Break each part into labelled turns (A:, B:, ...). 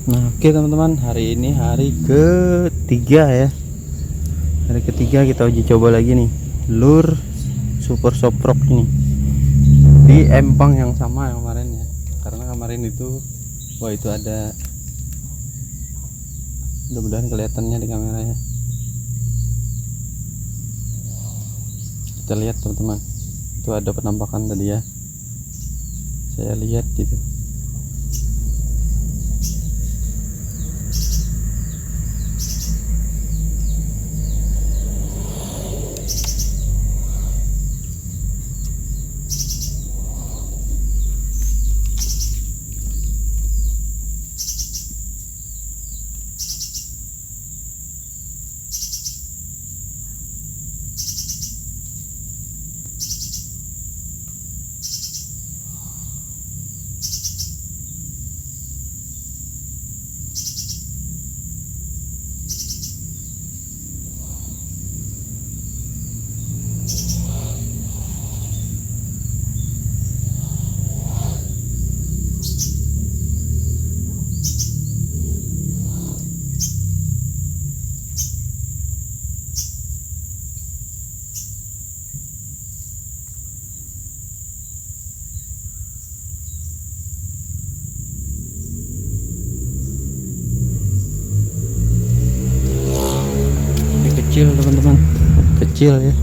A: Nah, oke teman-teman, hari ini hari ketiga ya. Hari ketiga kita uji coba lagi nih lur super soprok ini di empang yang sama yang kemarin ya. Karena kemarin itu, wah itu ada, mudah-mudahan kelihatannya di kamera ya. Kita lihat teman-teman, itu ada penampakan tadi ya. Saya lihat gitu. Ini kecil teman-teman, kecil ya.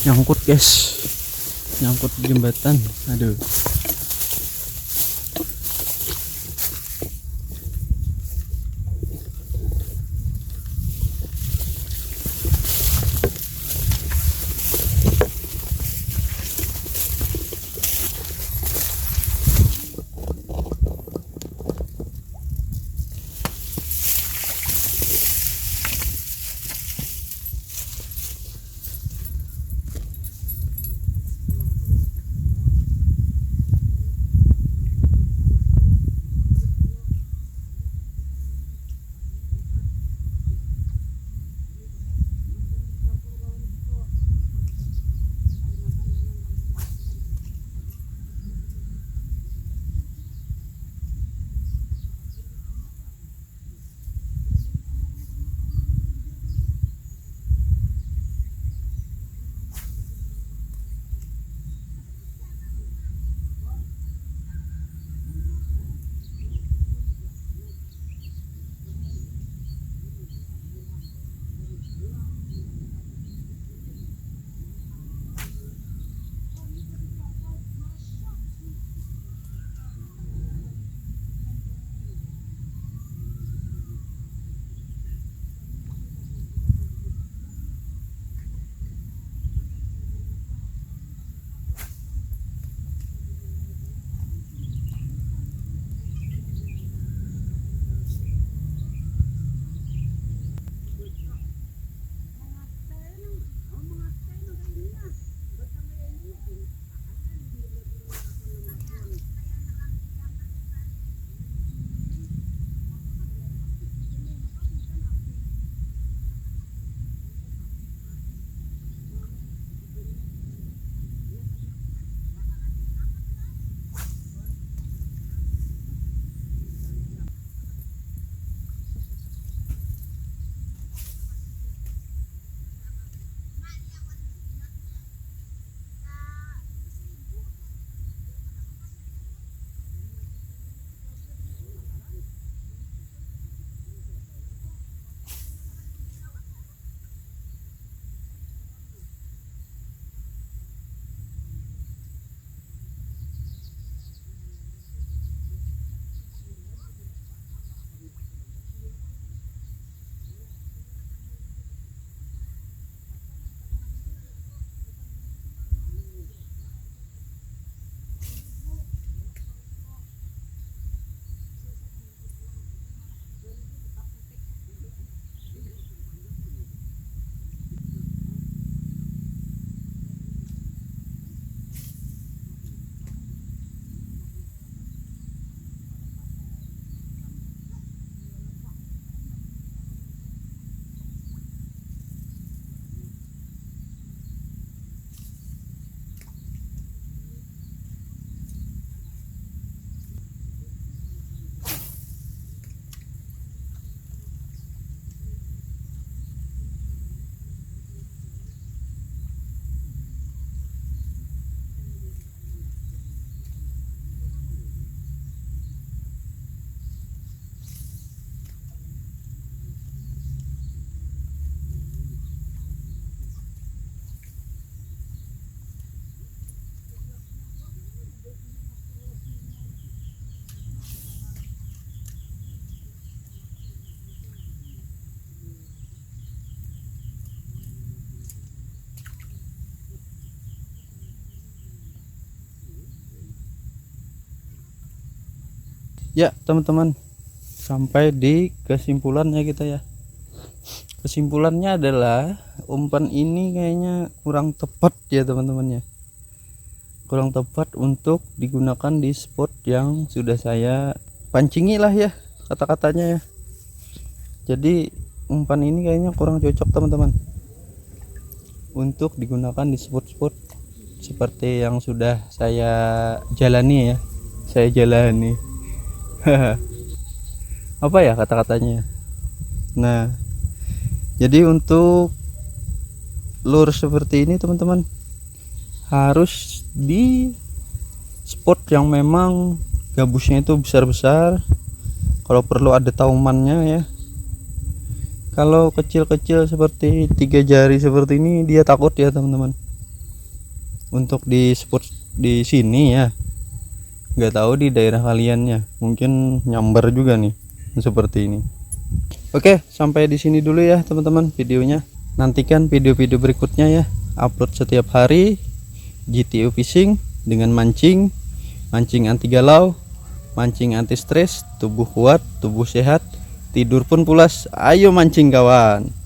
A: Nyangkut guys, nyangkut di jembatan. Aduh. Ya teman-teman, sampai di kesimpulannya kita ya. Kesimpulannya adalah umpan ini kayaknya kurang tepat ya teman-teman ya, kurang tepat untuk digunakan di spot yang sudah saya pancingi lah ya kata-katanya ya. Jadi umpan ini kayaknya kurang cocok teman-teman untuk digunakan di spot-spot seperti yang sudah saya jalani ya, saya jalani. Apa ya kata-katanya. Nah, jadi untuk lure seperti ini teman-teman harus di spot yang memang gabusnya itu besar-besar, kalau perlu ada taumannya ya. Kalau kecil-kecil seperti 3 jari seperti ini dia takut ya teman-teman. untuk di spot di sini ya. Nggak tahu di daerah kaliannya, mungkin nyamber juga nih seperti ini. Oke, sampai di sini dulu ya teman-teman videonya. Nantikan video-video berikutnya ya, upload setiap hari. GTO Fishing dengan mancing anti galau, mancing anti stres, tubuh kuat, tubuh sehat, tidur pun pulas. Ayo mancing kawan.